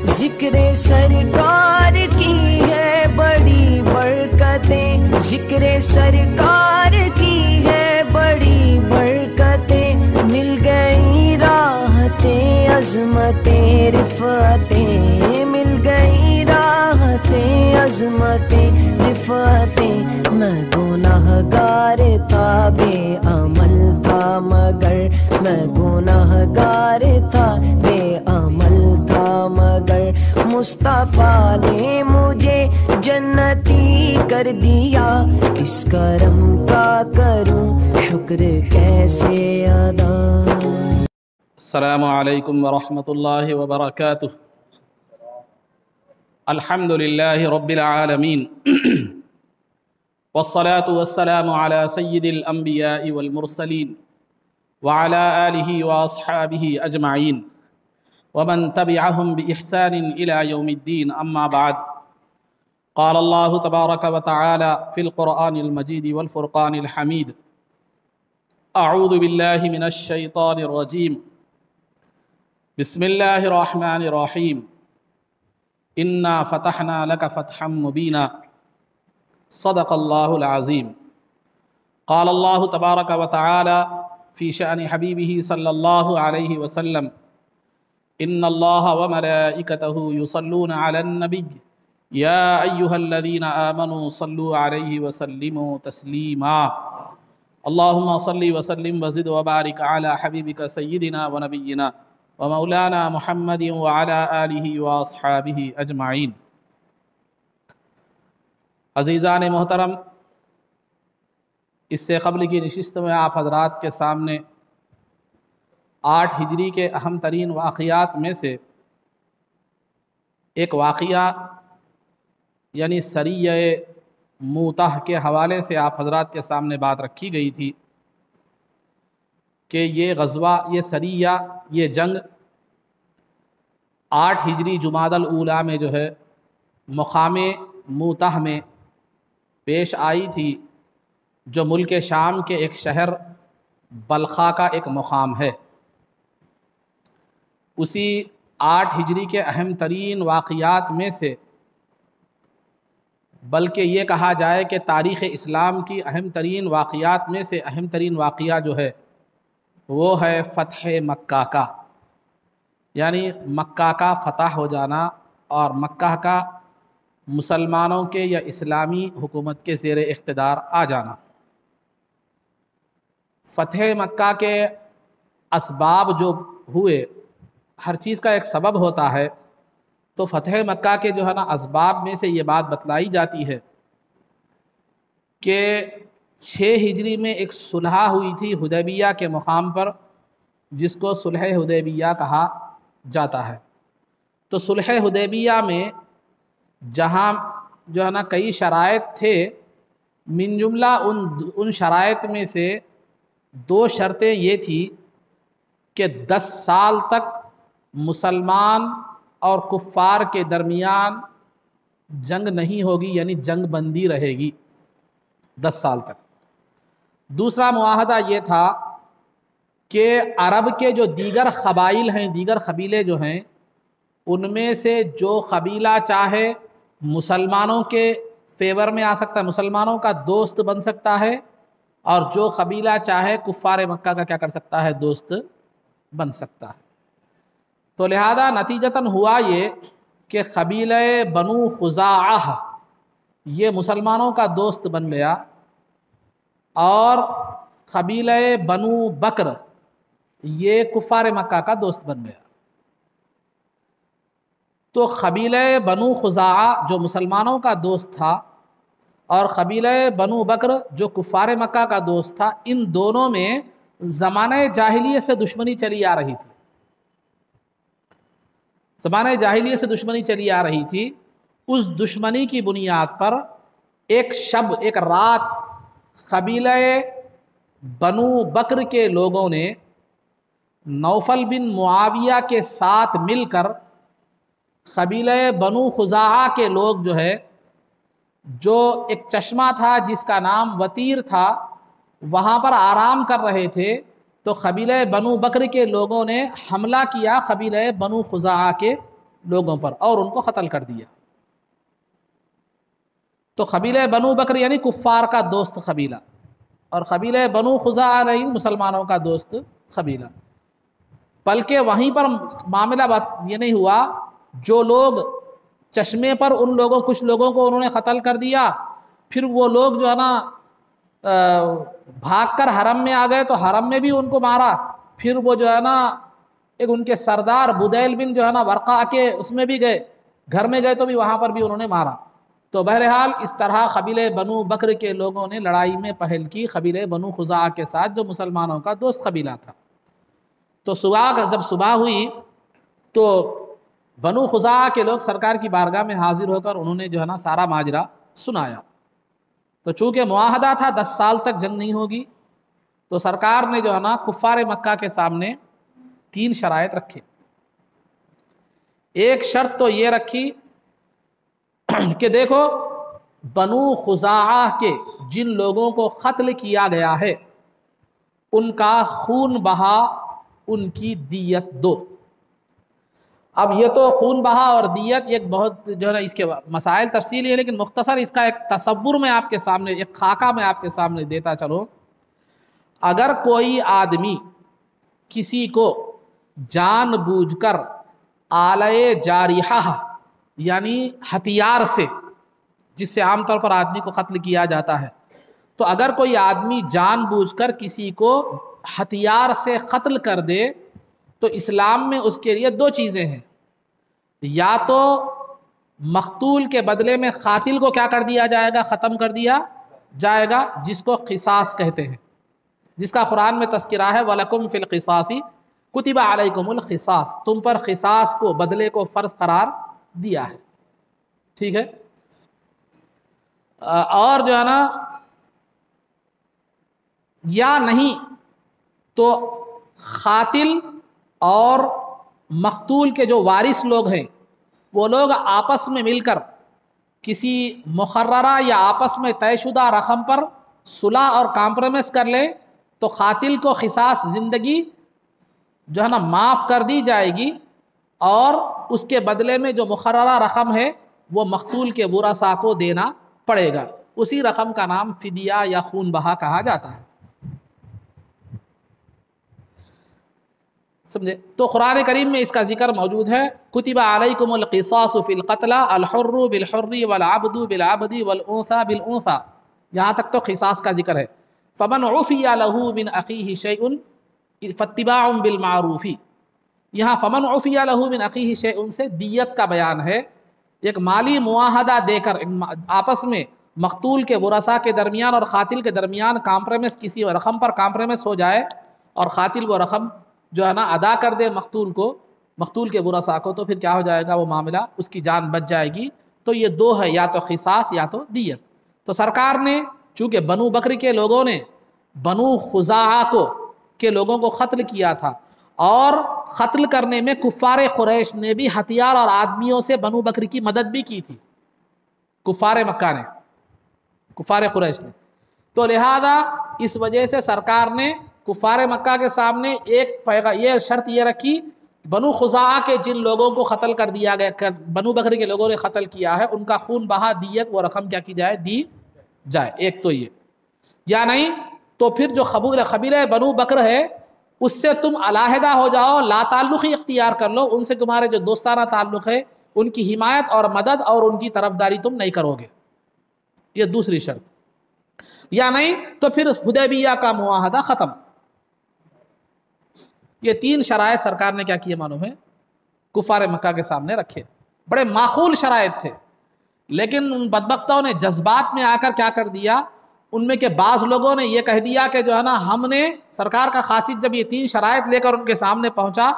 ذکر سرکار کی ہے بڑی برکتیں، ذکر سرکار کی ہے بڑی برکتیں، مل گئی راحتیں عظمتیں رفعتیں، مل گئی راحتیں عظمتیں رفعتیں۔ میں گناہگار تھا بے عمل تھا مگر، میں گناہگار تھا بے عمل تھا مگر، مصطفیٰ نے مجھے جنتی کر دیا، اس کرم کا کروں شکر کیسے ادا۔ السلام علیکم ورحمۃ اللہ وبرکاتہ۔ الحمد للہ رب العالمین والصلاة والسلام على سید الانبیاء والمرسلین وعلى آلہ واصحابہ اجمعین ومن تبعهم بإحسان إلى يوم الدين، أما بعد، قال الله تبارك وتعالى في القرآن المجيد والفرقان الحميد: أعوذ بالله من الشيطان الرجيم، بسم الله الرحمن الرحيم، إنا فتحنا لك فتحا مبينا، صدق الله العظيم۔ قال الله تبارك وتعالى في شأن حبيبه صلى الله عليه وسلم: إن الله وملائكته يصلون على النبي يا أيها الذين آمنوا صلوا عليه وسلموا تسليما۔ اللهم صل وسلم وزد وبارك على حبيبك سيدنا ونبينا ومولانا محمد وعلى آله وأصحابه أجمعين۔ عزیزان محترم، اس سے قبل کی نشست میں آپ حضرات کے سامنے 8 ہجری کے اہم ترین واقعات میں سے ایک واقعہ یعنی سریہ موتہ کے حوالے سے آپ حضرات کے سامنے بات رکھی گئی تھی کہ یہ غزوہ، یہ سریہ، یہ جنگ 8 ہجری جمادی الاولیٰ میں جو ہے مقام موتہ میں پیش آئی تھی، جو ملک شام کے ایک شہر بلخا کا ایک مقام ہے۔ اسی 8 ہجری کے اہم ترین واقعات میں سے، بلکہ یہ کہا جائے کہ تاریخ اسلام کی اہم ترین واقعات میں سے اہم ترین واقعہ جو ہے وہ ہے فتح مکہ کا، یعنی مکہ کا فتح ہو جانا اور مکہ کا مسلمانوں کے یا اسلامی حکومت کے زیر اقتدار آ جانا۔ فتح مکہ کے اسباب جو ہوئے، ہر چیز کا ایک سبب ہوتا ہے، تو فتح مکہ کے جو ہے نا اسباب میں سے یہ بات بتلائی جاتی ہے کہ 6 ہجری میں ایک صلح ہوئی تھی حدیبیہ کے مقام پر، جس کو صلح حدیبیہ کہا جاتا ہے۔ تو صلح حدیبیہ میں جہاں جو ہے نا کئی شرائط تھے، من جملہ ان شرائط میں سے 2 شرطیں یہ تھی کہ 10 سال تک مسلمان اور کفار کے درمیان جنگ نہیں ہوگی، یعنی جنگ بندی رہے گی 10 سال تک۔ دوسرا معاہدہ یہ تھا کہ عرب کے جو دیگر قبائل ہیں، دیگر قبیلے جو ہیں، ان میں سے جو قبیلہ چاہے مسلمانوں کے فیور میں آ سکتا ہے، مسلمانوں کا دوست بن سکتا ہے، اور جو قبیلہ چاہے کفار مکہ کا کیا کر سکتا ہے، دوست بن سکتا ہے۔ تو لہذا نتیجتاً ہوا یہ کہ قبیلہ بنو خزاعہ یہ مسلمانوں کا دوست بن گیا، اور قبیلہ بنو بکر یہ کفار مکہ کا دوست بن گیا۔ تو قبیلہ بنو خزاعہ جو مسلمانوں کا دوست تھا، اور قبیلہ بنو بکر جو کفار مکہ کا دوست تھا، ان دونوں میں زمانہ جاہلیت سے دشمنی چلی آ رہی تھی۔ زمانہ جاہلیت سے دشمنی چلی آ رہی تھی۔ اس دشمنی کی بنیاد پر ایک شب، ایک رات، قبیلہ بنو بکر کے لوگوں نے نوفل بن معاویہ کے ساتھ مل کر قبیلہ بنو خزاعہ کے لوگ جو ہے، جو ایک چشمہ تھا جس کا نام وتیر تھا، وہاں پر آرام کر رہے تھے، تو قبیلہ بنو بکر کے لوگوں نے حملہ کیا قبیلہ بنو خزاعہ کے لوگوں پر اور ان کو قتل کر دیا۔ تو قبیلہ بنو بکر یعنی کفار کا دوست قبیلہ، اور قبیلہ بنو خزاعہ نہیں مسلمانوں کا دوست قبیلہ۔ بلکہ وہیں پر معاملہ یہ نہیں ہوا، جو لوگ چشمے پر ان لوگوں کچھ لوگوں کو انہوں نے قتل کر دیا، پھر وہ لوگ جو ہے نا بھاگ کر حرم میں آ گئے تو حرم میں بھی ان کو مارا، پھر وہ جو ہے نا ایک ان کے سردار بدیل بن جو ہے نا ورقا کے اس میں بھی گئے، گھر میں گئے تو بھی وہاں پر بھی انہوں نے مارا۔ تو بہرحال اس طرح قبیلہ بنو بکر کے لوگوں نے لڑائی میں پہل کی قبیلہ بنو خزاعہ کے ساتھ جو مسلمانوں کا دوست قبیلہ تھا۔ تو جب صبح ہوئی تو بنو خزاعہ کے لوگ سرکار کی بارگاہ میں حاضر ہو کر انہوں نے جو ہے نا سارا ماجرا سنایا۔ تو چونکہ معاہدہ تھا 10 سال تک جنگ نہیں ہوگی، تو سرکار نے جو ہے نا کفار مکہ کے سامنے 3 شرائط رکھے۔ ایک شرط تو یہ رکھی کہ دیکھو بنو خزاعہ کے جن لوگوں کو قتل کیا گیا ہے ان کا خون بہا، ان کی دیت دو۔ اب یہ تو خون بہا اور دیت ایک بہت جو ہے نا اس کے مسائل تفصیلی ہے، لیکن مختصر اس کا ایک تصور میں آپ کے سامنے، ایک خاکہ میں آپ کے سامنے دیتا چلو۔ اگر کوئی آدمی کسی کو جان بوجھ کر آلۂ جاریحہ یعنی ہتھیار سے، جس سے عام طور پر آدمی کو قتل کیا جاتا ہے، تو اگر کوئی آدمی جان بوجھ کر کسی کو ہتھیار سے قتل کر دے تو اسلام میں اس کے لیے 2 چیزیں ہیں، یا تو مقتول کے بدلے میں قاتل کو کیا کر دیا جائے گا، ختم کر دیا جائے گا، جس کو قصاص کہتے ہیں، جس کا قرآن میں تذکرہ ہے وَلَكُمْ فِي الْقِصَاصِ كُتِبَ عَلَيْكُمُ الْقِصَاص، تم پر قصاص کو، بدلے کو فرض قرار دیا ہے، ٹھیک ہے۔ اور جو ہے نا یا نہیں تو قاتل اور مقتول کے جو وارث لوگ ہیں وہ لوگ آپس میں مل کر کسی مقررہ یا آپس میں طے شدہ رقم پر صلح اور کمپرومائز کر لے تو قاتل کو قصاص زندگی جو ہے نا معاف کر دی جائے گی، اور اس کے بدلے میں جو مقررہ رقم ہے وہ مقتول کے ورثاء کو دینا پڑے گا۔ اسی رقم کا نام فدیہ یا خون بہا کہا جاتا ہے، سمجھے؟ تو قرآن کریم میں اس کا ذکر موجود ہے، کتب علیکم القصاص فی القتلى الحر بالحر والعبد بالعبد والانثى بالانثى، یہاں تک تو قصاص کا ذکر ہے۔ فمن عفی له من اخیہ شیء فاتباع بالمعروف، یہاں فمن عفی له من اخیہ شیء سے دیت کا بیان ہے، ایک مالی معاہدہ دے کر آپس میں مقتول کے ورثاء کے درمیان اور قاتل کے درمیان کمپرومائز، کسی رقم پر کمپرومائز ہو جائے اور قاتل وہ رقم جو ہے نا ادا کر دے مقتول کے ورثاء کو، تو پھر کیا ہو جائے گا، وہ معاملہ اس کی جان بچ جائے گی۔ تو یہ 2 ہے، یا تو قصاص یا تو دیت۔ تو سرکار نے چونکہ بنو بکر کے لوگوں نے بنو خزاعہ کے لوگوں کو قتل کیا تھا، اور قتل کرنے میں کفار قریش نے بھی ہتھیار اور آدمیوں سے بنو بکر کی مدد بھی کی تھی، کفار مکہ نے، کفار قریش نے۔ تو لہذا اس وجہ سے سرکار نے کفار مکہ کے سامنے یہ شرط یہ رکھی، بنو خزاعہ کے جن لوگوں کو قتل کر دیا گیا، بنو بکر کے لوگوں نے قتل کیا ہے، ان کا خون بہا، دیت وہ رقم کیا کی جائے، دی جائے۔ ایک تو یہ، یا نہیں تو پھر جو قبیلہ بنو بکر ہے اس سے تم علیحدہ ہو جاؤ، لا تعلقی اختیار کر لو، ان سے تمہارے جو دوستانہ تعلق ہے ان کی حمایت اور مدد اور ان کی طرفداری تم نہیں کرو گے، یہ دوسری شرط۔ یا نہیں تو پھر حدیبیہ کا معاہدہ ختم۔ یہ 3 شرائط سرکار نے کیا کیے معلوم ہے، کفار مکہ کے سامنے رکھے، بڑے معقول شرائط تھے، لیکن ان بدبختوں نے جذبات میں آ کر کیا کر دیا، ان میں کے بعض لوگوں نے یہ کہہ دیا کہ جو ہے نا ہم نے سرکار کا قاصد جب یہ 3 شرائط لے کر ان کے سامنے پہنچا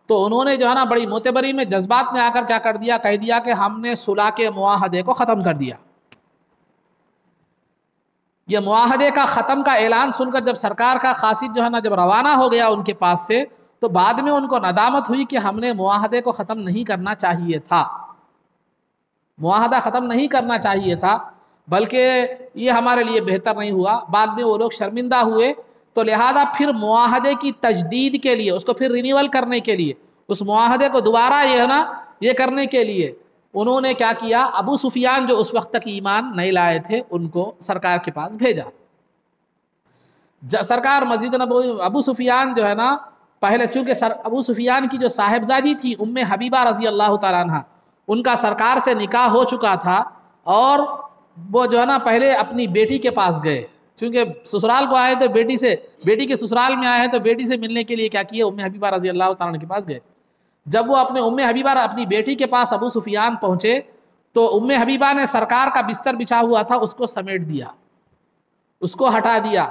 تو انہوں نے جو ہے نا بڑی معتبری میں جذبات میں آ کر کیا کر دیا، کہہ دیا کہ ہم نے صلح کے معاہدے کو ختم کر دیا۔ یہ معاہدے کا ختم کا اعلان سن کر جب سرکار کا قاصد جو ہے نا جب روانہ ہو گیا ان کے پاس سے، تو بعد میں ان کو ندامت ہوئی کہ ہم نے معاہدے کو ختم نہیں کرنا چاہیے تھا، معاہدہ ختم نہیں کرنا چاہیے تھا، بلکہ یہ ہمارے لیے بہتر نہیں ہوا۔ بعد میں وہ لوگ شرمندہ ہوئے، تو لہذا پھر معاہدے کی تجدید کے لیے، اس کو پھر رینیول کرنے کے لیے اس معاہدے کو دوبارہ یہ ہے نا یہ کرنے کے لیے انہوں نے کیا کیا، ابو سفیان جو اس وقت تک ایمان نہیں لائے تھے ان کو سرکار کے پاس بھیجا۔ سرکار مسجد نبوی، ابو سفیان جو ہے نا پہلے چونکہ ابو سفیان کی جو صاحبزادی تھی ام حبیبہ رضی اللہ تعالیٰ عنہ، ان کا سرکار سے نکاح ہو چکا تھا، اور وہ جو ہے نا پہلے اپنی بیٹی کے پاس گئے، چونکہ سسرال کو آئے تو بیٹی کے سسرال میں آئے ہیں تو بیٹی سے ملنے کے لیے کیا کیا، ام حبیبہ رضی اللہ تعالیٰ عنہ کے پاس گئے۔ جب وہ اپنے ام حبیبہ اپنی بیٹی کے پاس ابو سفیان پہنچے تو ام حبیبہ نے سرکار کا بستر بچھا ہوا تھا اس کو سمیٹ دیا، اس کو ہٹا دیا۔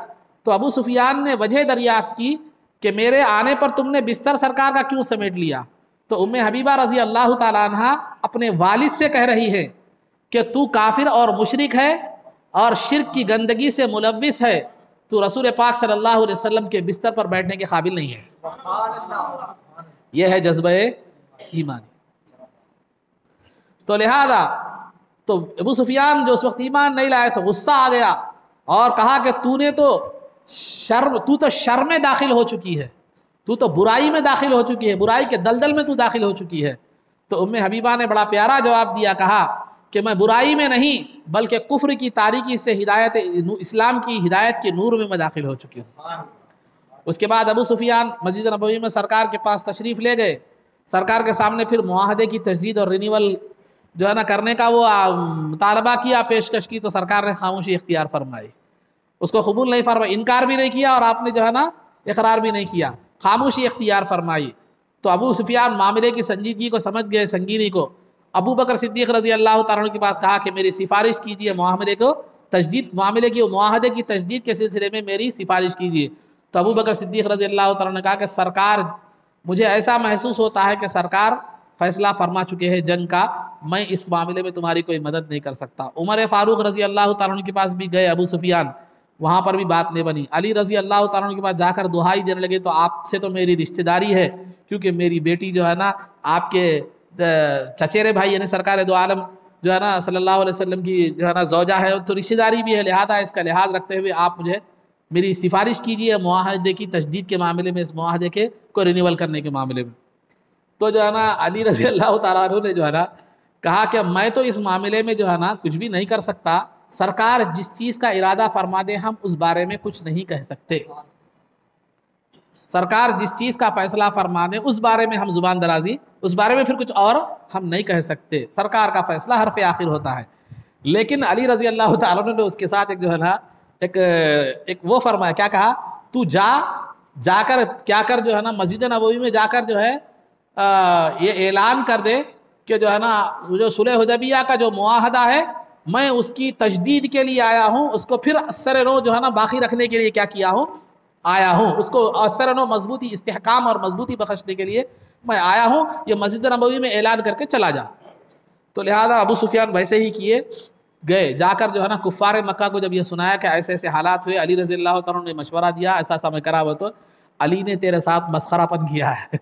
تو ابو سفیان نے وجہ دریافت کی کہ میرے آنے پر تم نے بستر سرکار کا کیوں سمیٹ لیا؟ تو ام حبیبہ رضی اللہ تعالیٰ عنہ اپنے والد سے کہہ رہی ہے کہ تو کافر اور مشرک ہے اور شرک کی گندگی سے ملوث ہے، تو رسول پاک صلی اللہ علیہ وسلم کے بستر پر بیٹھنے کے قابل نہیں ہے۔ یہ ہے جذبہ ایمانی۔ تو لہذا تو ابو سفیان جو اس وقت ایمان نہیں لائے تو غصہ آ گیا اور کہا کہ تو شر میں داخل ہو چکی ہے، تو برائی میں داخل ہو چکی ہے، برائی کے دلدل میں تو داخل ہو چکی ہے۔ تو ام حبیبہ نے بڑا پیارا جواب دیا، کہا کہ میں برائی میں نہیں بلکہ کفر کی تاریکی سے ہدایت اسلام کی ہدایت کے نور میں داخل ہو چکی ہوں۔ اس کے بعد ابو سفیان مسجد نبوی میں سرکار کے پاس تشریف لے گئے، سرکار کے سامنے پھر معاہدے کی تجدید اور رینیول جو ہے نا کرنے کا وہ مطالبہ کیا، پیشکش کی، تو سرکار نے خاموشی اختیار فرمائی، اس کو قبول نہیں فرمائی، انکار بھی نہیں کیا اور آپ نے جو ہے نا اقرار بھی نہیں کیا، خاموشی اختیار فرمائی۔ تو ابو سفیان معاملے کی سنجیدگی کو سمجھ گئے، سنگینی کو، ابو بکر صدیق رضی اللہ تعالیٰ عنہ کے پاس کہا کہ میری سفارش کیجیے، معاملے کی معاہدے کی تجدید کے سلسلے میں میری سفارش کیجیے۔ تو ابو بکر صدیق رضی اللہ تعالیٰ عنہ نے کہا کہ سرکار مجھے ایسا محسوس ہوتا ہے کہ سرکار فیصلہ فرما چکے ہیں جنگ کا، میں اس معاملے میں تمہاری کوئی مدد نہیں کر سکتا۔ عمر فاروق رضی اللہ تعالیٰ عنہ کے پاس بھی گئے ابو سفیان، وہاں پر بھی بات نہیں بنی۔ علی رضی اللہ تعالیٰ عنہ کے پاس جا کر دہائی دینے لگے، تو آپ سے تو میری رشتہ داری ہے، کیونکہ میری بیٹی جو ہے نا آپ کے چچیرے بھائی یعنی سرکار دو عالم جو ہے نا صلی اللہ علیہ وسلم کی جو ہے نا زوجہ ہے، تو رشتہ داری بھی ہے، لہذا اس کا لحاظ رکھتے ہوئے آپ مجھے میری سفارش کیجیے معاہدے کی تجدید کے معاملے میں، اس معاہدے کے کو رینیول کرنے کے معاملے میں۔ تو جو ہے نا علی رضی اللہ تعالیٰ عنہ نے جو ہے نا کہا کہ میں تو اس معاملے میں جو ہے نا کچھ بھی نہیں کر سکتا، سرکار جس چیز کا ارادہ فرما دے ہم اس بارے میں کچھ نہیں کہہ سکتے، سرکار جس چیز کا فیصلہ فرما دے اس بارے میں ہم زبان درازی، اس بارے میں پھر کچھ اور ہم نہیں کہہ سکتے، سرکار کا فیصلہ حرف آخر ہوتا ہے۔ لیکن علی رضی اللہ تعالیٰ عنہ نے اس کے ساتھ ایک جو ہے نا ایک وہ فرمایا، کیا کہا، تو جا کر کیا کر جو ہے نا مسجد نبوی میں جا کر جو ہے یہ اعلان کر دے کہ جو ہے نا جو صلح حدیبیہ کا جو معاہدہ ہے میں اس کی تجدید کے لیے آیا ہوں، اس کو پھر اثر نو جو ہے نا باقی رکھنے کے لیے کیا کیا ہوں، آیا ہوں، اس کو اثر نو مضبوطی استحکام اور مضبوطی بخشنے کے لیے میں آیا ہوں، یہ مسجد نبوی میں اعلان کر کے چلا جا۔ تو لہذا ابو سفیان ویسے ہی کیے، گئے جا کر جو ہے نا کفار مکہ کو جب یہ سنایا کہ ایسے ایسے حالات ہوئے، علی رضی اللہ تعالیٰ نے مشورہ دیا ایسا ایسا میں کرا، وہ تو علی نے تیرے ساتھ مسخرہ پن کیا ہے،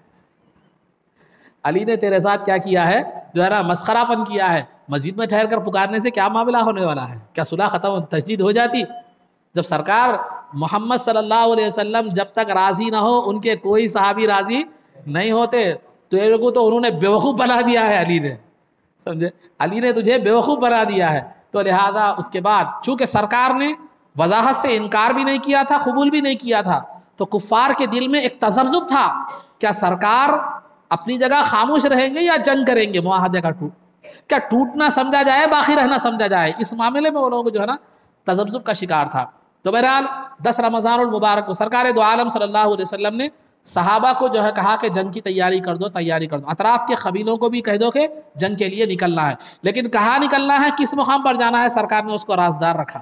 علی نے تیرے ساتھ کیا کیا ہے جو ہے نا مسخرہ پن کیا ہے، مسجد میں ٹھہر کر پکارنے سے کیا معاملہ ہونے والا ہے، کیا صلح ختم تجدید ہو جاتی؟ جب سرکار محمد صلی اللہ علیہ وسلم جب تک راضی نہ ہو ان کے کوئی صحابی راضی نہیں ہوتے، تیرے کو تو انہوں نے بیوقوف بنا دیا ہے، علی نے، سمجھے، علی نے تجھے بیوقوف بنا دیا ہے۔ تو لہذا اس کے بعد چونکہ سرکار نے وضاحت سے انکار بھی نہیں کیا تھا، قبول بھی نہیں کیا تھا، تو کفار کے دل میں ایک تذبذب تھا، کیا سرکار اپنی جگہ خاموش رہیں گے یا جنگ کریں گے، معاہدے کا کیا ٹوٹنا سمجھا جائے باقی رہنا سمجھا جائے، اس معاملے میں وہ لوگ جو ہے نا تذبذب کا شکار تھا۔ تو بہرحال 10 رمضان المبارک کو سرکار دو عالم صلی اللہ علیہ وسلم نے صحابہ کو جو ہے کہا کہ جنگ کی تیاری کر دو، تیاری کر دو، اطراف کے قبیلوں کو بھی کہہ دو کہ جنگ کے لیے نکلنا ہے، لیکن کہاں نکلنا ہے، کس مقام پر جانا ہے، سرکار نے اس کو رازدار رکھا،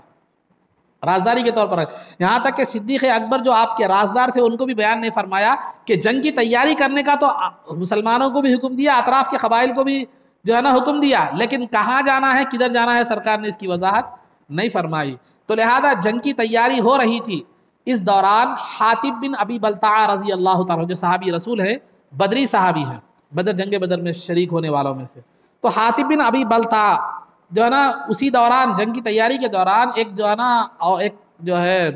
رازداری کے طور پر رکھا، یہاں تک کہ صدیق اکبر جو آپ کے رازدار تھے ان کو بھی بیان نہیں فرمایا کہ جنگ کی تیاری کرنے کا تو مسلمانوں کو بھی حکم دیا، اطراف کے قبائل کو بھی جو ہے نا حکم دیا، لیکن کہاں جانا ہے، کدھر جانا ہے، سرکار نے اس کی وضاحت نہیں فرمائی۔ تو لہذا جنگ کی تیاری ہو رہی تھی، اس دوران حاتب بن ابی بلتعہ رضی اللہ تعالیٰ جو صحابی رسول ہے، بدری صحابی ہیں، جنگ بدر میں شریک ہونے والوں میں سے، تو حاتب بن ابی بلتعہ جو ہے نا اسی دوران جنگ کی تیاری کے دوران ایک جو ہے نا ایک جو ہے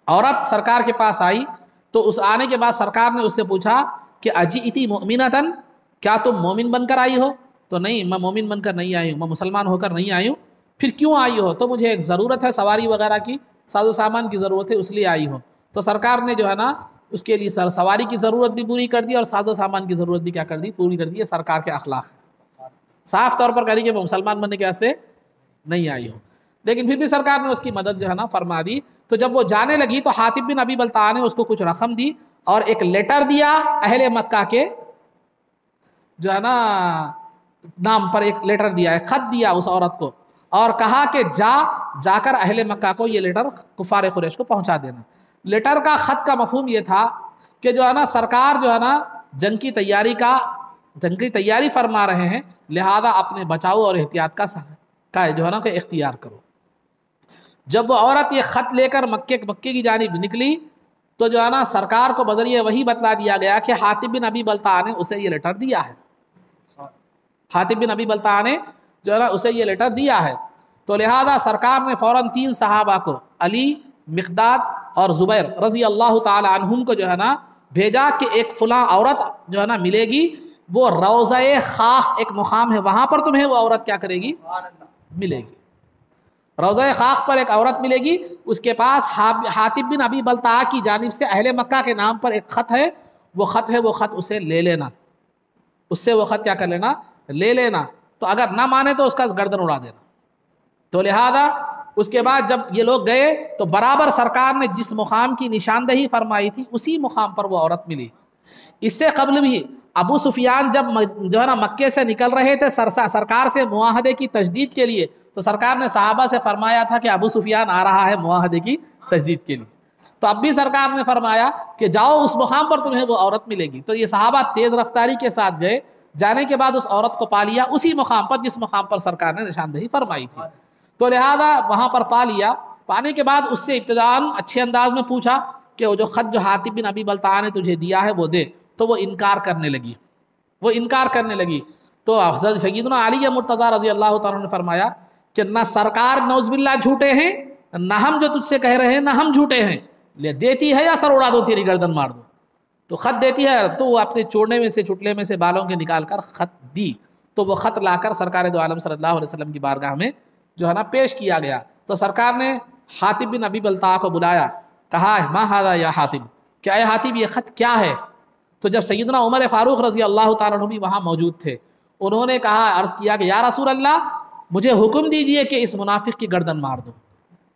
عورت سرکار کے پاس آئی، تو اس آنے کے بعد سرکار نے اس سے پوچھا کہ اجئتی مؤمنتن، کیا تم مومن بن کر آئی ہو؟ تو نہیں، میں مومن بن کر نہیں آئی ہوں، میں مسلمان ہو کر نہیں آئی ہوں۔ پھر کیوں آئی ہو؟ تو مجھے ایک ضرورت ہے سواری وغیرہ کی، ساز و سامان کی ضرورت ہے، اس لیے آئی ہوں۔ تو سرکار نے جو ہے نا اس کے لیے سواری کی ضرورت بھی پوری کر دی اور ساز و سامان کی ضرورت بھی کیا کر دی، پوری کر دی۔ یہ سرکار کے اخلاق ہے، صاف طور پر کہہ رہی کہ میں مسلمان بننے کے واسطے نہیں آئی ہوں، لیکن پھر بھی سرکار نے اس کی مدد جو ہے نا فرما دی۔ تو جب وہ جانے لگی تو حاتب بن ابی بلتعہ نے اس کو کچھ رقم دی اور ایک لیٹر دیا اہل مکہ کے جو ہے نا نام پر، ایک لیٹر دیا، ایک خط دیا اس عورت کو، اور کہا کہ جا کر اہل مکہ کو یہ لیٹر کفار قریش کو پہنچا دینا۔ لیٹر کا خط کا مفہوم یہ تھا کہ جو ہے نا سرکار جو ہے نا جنگ کی تیاری فرما رہے ہیں، لہذا اپنے بچاؤ اور احتیاط کا جو ہے نا کہ اختیار کرو۔ جب وہ عورت یہ خط لے کر مکے کی جانب نکلی تو جو ہے نا سرکار کو بذریعہ وہی بتلا دیا گیا کہ حاتب بن ابی بلتعہ نے اسے یہ لیٹر دیا ہے، حاتب بن ابی بلتعہ نے جو ہے نا اسے یہ لیٹر دیا ہے۔ تو لہذا سرکار نے فوراً 3 صحابہ کو، علی، مقداد اور زبیر رضی اللہ تعالی عنہم کو جو ہے نا بھیجا کہ ایک فلاں عورت جو ہے نا ملے گی، وہ روضہ خاک ایک مقام ہے، وہاں پر تمہیں وہ عورت کیا کرے گی، ملے گی۔ روضہ خاک پر ایک عورت ملے گی، اس کے پاس حاتب بن ابی بلتعہ کی جانب سے اہل مکہ کے نام پر ایک خط ہے، وہ خط اسے لے لینا، اس سے وہ خط کیا کر لینا، لے لینا۔ تو اگر نہ مانے تو اس کا گردن اڑا دینا۔ تو لہذا اس کے بعد جب یہ لوگ گئے تو برابر سرکار نے جس مقام کی نشاندہی فرمائی تھی اسی مقام پر وہ عورت ملی۔ اس سے قبل بھی ابو سفیان جب جو ہے نا مکے سے نکل رہے تھے سرکار سے معاہدے کی تجدید کے لیے، تو سرکار نے صحابہ سے فرمایا تھا کہ ابو سفیان آ رہا ہے معاہدے کی تجدید کے لیے۔ تو اب بھی سرکار نے فرمایا کہ جاؤ اس مقام پر تمہیں وہ عورت ملے گی۔ تو یہ صحابہ تیز رفتاری کے ساتھ گئے، جانے کے بعد اس عورت کو پا لیا اسی مقام پر جس مقام پر سرکار نے نشاندہی فرمائی تھی۔ تو لہذا وہاں پر پا لیا۔ پانے کے بعد اس سے ابتداءً اچھے انداز میں پوچھا کہ وہ جو خط جو حاتب بن ابی بلتعہ نے تجھے دیا ہے وہ دے، تو وہ انکار کرنے لگی۔ تو حضرت سیدنا علی مرتضیٰ رضی اللہ تعالیٰ نے فرمایا کہ نہ سرکار نعوذ باللہ جھوٹے ہیں، نہ ہم جو تجھ سے کہہ رہے ہیں نہ ہم جھوٹے ہیں، لے دیتی ہے یا سر اڑا دو، تیری گردن مار دو۔ تو خط دیتی ہے تو وہ اپنے چوڑنے میں سے، چٹلے میں سے بالوں کے نکال کر خط دی۔ تو وہ خط لا کر سرکار دو عالم صلی اللہ علیہ وسلم کی بارگاہ میں جو ہے نا پیش کیا گیا۔ تو سرکار نے حاتب بن ابی بلتعہ کو بلایا، کہا ما ھذا یا حاتب، کہ اے حاتب یہ خط کیا ہے؟ تو جب سیدنا عمر فاروق رضی اللہ تعالیٰ عنہ بھی وہاں موجود تھے، انہوں نے کہا، عرض کیا کہ یا رسول اللہ مجھے حکم دیجئے کہ اس منافق کی گردن مار دو،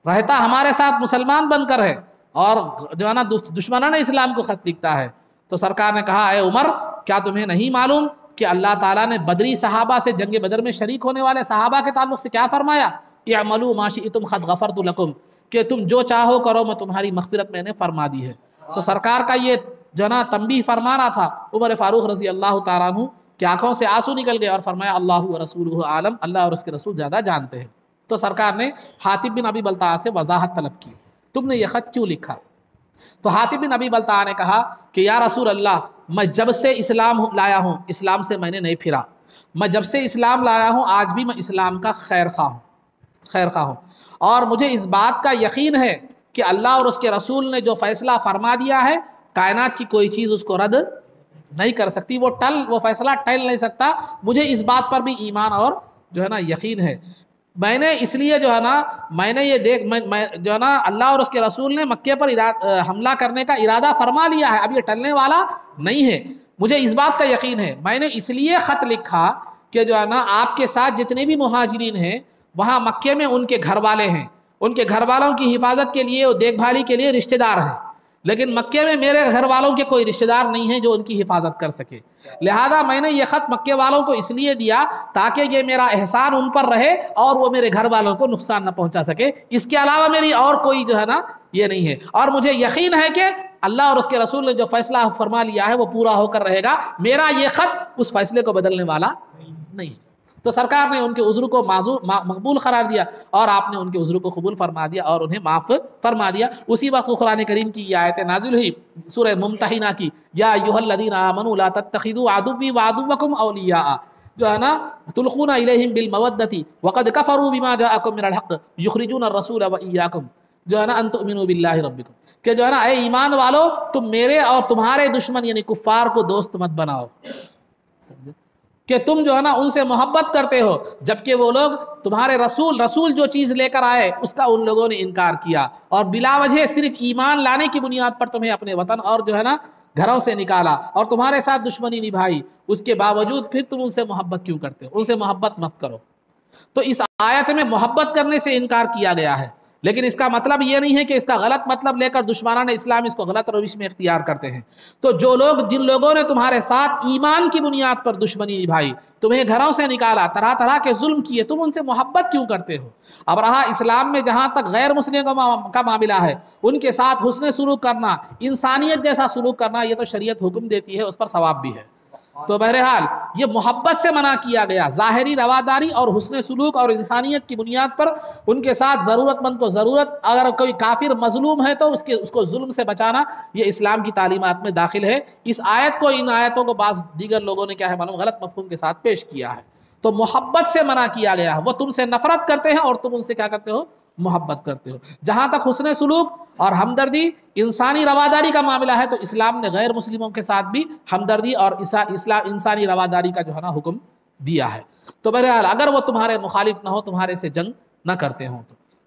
رہتا ہمارے ساتھ مسلمان بن کر ہے اور جو ہے نا دشمنان اسلام کو خط لکھتا ہے۔ تو سرکار نے کہا اے عمر کیا تمہیں نہیں معلوم کہ اللہ تعالیٰ نے بدری صحابہ سے، جنگ بدر میں شریک ہونے والے صحابہ کے تعلق سے کیا فرمایا؟ اعملوا ما شئتم قد غفرت لکم، کہ تم جو چاہو کرو میں تمہاری مغفرت میں نے فرما دی ہے۔ تو سرکار کا یہ جو نا تنبیہ فرمانا تھا عمر فاروق رضی اللہ تعالیٰ عنہ کی آنکھوں سے آنسو نکل گئے اور فرمایا اللہ و رسولہ عالم، اللہ اور اس کے رسول زیادہ جانتے ہیں۔ تو سرکار نے حاتب بن ابی بلتعہ سے وضاحت طلب کی، تم نے یہ خط کیوں لکھا؟ تو حاتب بن ابی بلتعہ نے کہا کہ یا رسول اللہ میں جب سے اسلام لایا ہوں اسلام سے میں نے نہیں پھرا، میں جب سے اسلام لایا ہوں آج بھی میں اسلام کا خیر خواہ ہوں، اور مجھے اس بات کا یقین ہے کہ اللہ اور اس کے رسول نے جو فیصلہ فرما دیا ہے کائنات کی کوئی چیز اس کو رد نہیں کر سکتی، وہ فیصلہ ٹل نہیں سکتا۔ مجھے اس بات پر بھی ایمان اور جو ہے نا یقین ہے۔ میں نے اس لیے جو ہے نا میں نے یہ جو ہے نا اللہ اور اس کے رسول نے مکے پر حملہ کرنے کا ارادہ فرما لیا ہے، اب یہ ٹلنے والا نہیں ہے، مجھے اس بات کا یقین ہے۔ میں نے اس لیے خط لکھا کہ جو ہے نا آپ کے ساتھ جتنے بھی مہاجرین ہیں وہاں مکے میں ان کے گھر والے ہیں، ان کے گھر والوں کی حفاظت کے لیے اور دیکھ بھالی کے لیے رشتہ دار ہیں، لیکن مکے میں میرے گھر والوں کے کوئی رشتہ دار نہیں ہیں جو ان کی حفاظت کر سکے، لہذا میں نے یہ خط مکے والوں کو اس لیے دیا تاکہ یہ میرا احسان ان پر رہے اور وہ میرے گھر والوں کو نقصان نہ پہنچا سکے، اس کے علاوہ میری اور کوئی جو ہے نا یہ نہیں ہے، اور مجھے یقین ہے کہ اللہ اور اس کے رسول نے جو فیصلہ فرما لیا ہے وہ پورا ہو کر رہے گا، میرا یہ خط اس فیصلے کو بدلنے والا نہیں۔ تو سرکار نے ان کے عذر کو مقبول قرار دیا اور آپ نے ان کے عذر کو قبول فرما دیا اور انہیں معاف فرما دیا۔ اسی وقت قرآن کریم کی یہ آیت نازل ہوئی سورہ ممتحنہ کی، یا ایھا الذین آمنوا لا تتخذوا عدوی وعدوکم اولیاء، جو ہے نا تلقون الیہم بالمودۃ وقد کفروا بما جاءکم من الحق یخرجون الرسول وایاکم، جو ہے نا ان تؤمنوا باللہ ربکم، کہ جو ہے نا اے ایمان والو تم میرے اور تمہارے دشمن یعنی کفار کو دوست مت بناؤ، سمجھے کہ تم جو ہے نا ان سے محبت کرتے ہو جبکہ وہ لوگ تمہارے رسول جو چیز لے کر آئے اس کا ان لوگوں نے انکار کیا اور بلا وجہ صرف ایمان لانے کی بنیاد پر تمہیں اپنے وطن اور جو ہے نا گھروں سے نکالا اور تمہارے ساتھ دشمنی نبھائی، اس کے باوجود پھر تم ان سے محبت کیوں کرتے ہو؟ ان سے محبت مت کرو۔ تو اس آیت میں محبت کرنے سے انکار کیا گیا ہے، لیکن اس کا مطلب یہ نہیں ہے کہ اس کا غلط مطلب لے کر دشمنان اسلام اس کو غلط روش میں اختیار کرتے ہیں۔ تو جن لوگوں نے تمہارے ساتھ ایمان کی بنیاد پر دشمنی نبھائی، تمہیں گھروں سے نکالا، طرح طرح کے ظلم کیے، تم ان سے محبت کیوں کرتے ہو؟ اب رہا اسلام میں جہاں تک غیر مسلم کا معاملہ ہے، ان کے ساتھ حسن سلوک کرنا، انسانیت جیسا سلوک کرنا، یہ تو شریعت حکم دیتی ہے، اس پر ثواب بھی ہے۔ تو بہرحال یہ محبت سے منع کیا گیا، ظاہری رواداری اور حسن سلوک اور انسانیت کی بنیاد پر ان کے ساتھ ضرورت مند کو ضرورت، اگر کوئی کافر مظلوم ہے تو اس کو ظلم سے بچانا، یہ اسلام کی تعلیمات میں داخل ہے۔ اس آیت کو، ان آیتوں کو بعض دیگر لوگوں نے کیا ہے معلوم غلط مفہوم کے ساتھ پیش کیا ہے۔ تو محبت سے منع کیا گیا ہے، وہ تم سے نفرت کرتے ہیں اور تم ان سے کیا کرتے ہو؟ محبت کرتے ہو۔ جہاں تک حسن سلوک اور ہمدردی، انسانی رواداری کا معاملہ ہے تو اسلام نے غیر مسلموں کے ساتھ بھی ہمدردی اور انسانی رواداری کا جو ہے نا حکم دیا ہے۔ تو بہرحال اگر وہ تمہارے مخالف نہ ہو، تمہارے سے جنگ نہ کرتے ہوں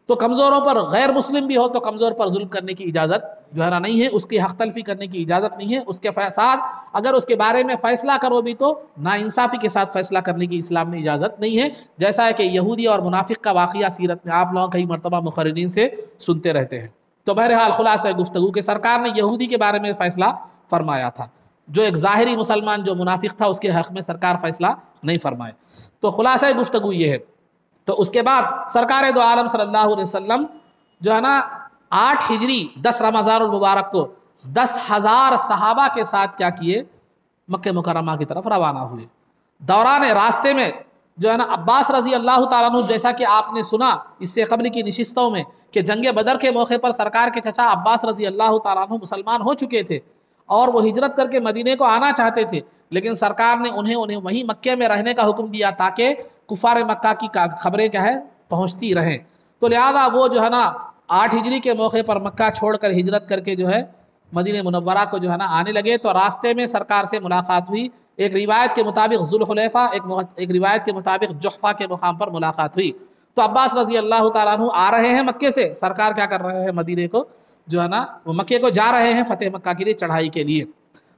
تو کمزوروں پر، غیر مسلم بھی ہو تو کمزور پر ظلم کرنے کی اجازت جو ہے نا نہیں ہے، اس کی حق تلفی کرنے کی اجازت نہیں ہے، اس کے فساد اگر اس کے بارے میں فیصلہ کرو بھی تو ناانصافی کے ساتھ فیصلہ کرنے کی اسلام میں اجازت نہیں ہے، جیسا ہے کہ یہودی اور منافق کا واقعہ سیرت میں آپ لوگ کئی مرتبہ مقررین سے سنتے رہتے ہیں۔ تو بہرحال خلاصہ گفتگو کہ سرکار نے یہودی کے بارے میں فیصلہ فرمایا تھا، جو ایک ظاہری مسلمان جو منافق تھا اس کے حق میں سرکار فیصلہ نہیں فرمائے۔ تو خلاصہ گفتگو یہ ہے۔ تو اس کے بعد سرکار دو عالم صلی اللہ علیہ وسلم جو ہے نا 8 ہجری 10 رمضان المبارک کو 10,000 صحابہ کے ساتھ کیا کیے؟ مکہ مکرمہ کی طرف روانہ ہوئے۔ دوران راستے میں جو ہے نا عباس رضی اللہ تعالیٰ عنہ، جیسا کہ آپ نے سنا اس سے قبل کی نشستوں میں کہ جنگ بدر کے موقع پر سرکار کے چچا عباس رضی اللہ تعالیٰ عنہ مسلمان ہو چکے تھے اور وہ ہجرت کر کے مدینے کو آنا چاہتے تھے، لیکن سرکار نے انہیں وہیں مکے میں رہنے کا حکم دیا تاکہ کفار مکہ کی خبریں کیا ہے پہنچتی رہیں۔ تو لہذا وہ جو ہے نا 8 ہجری کے موقع پر مکہ چھوڑ کر ہجرت کر کے جو ہے مدینہ منورہ کو جو ہے نا آنے لگے۔ تو راستے میں سرکار سے ملاقات ہوئی، ایک روایت کے مطابق ذوالحلیفہ، ایک روایت کے مطابق جحفہ کے مقام پر ملاقات ہوئی۔ تو عباس رضی اللہ تعالیٰ عنہ آ رہے ہیں مکے سے، سرکار کیا کر رہے ہیں مدینے کو جو ہے نا وہ مکے کو جا رہے ہیں فتح مکہ کے لیے، چڑھائی کے لیے۔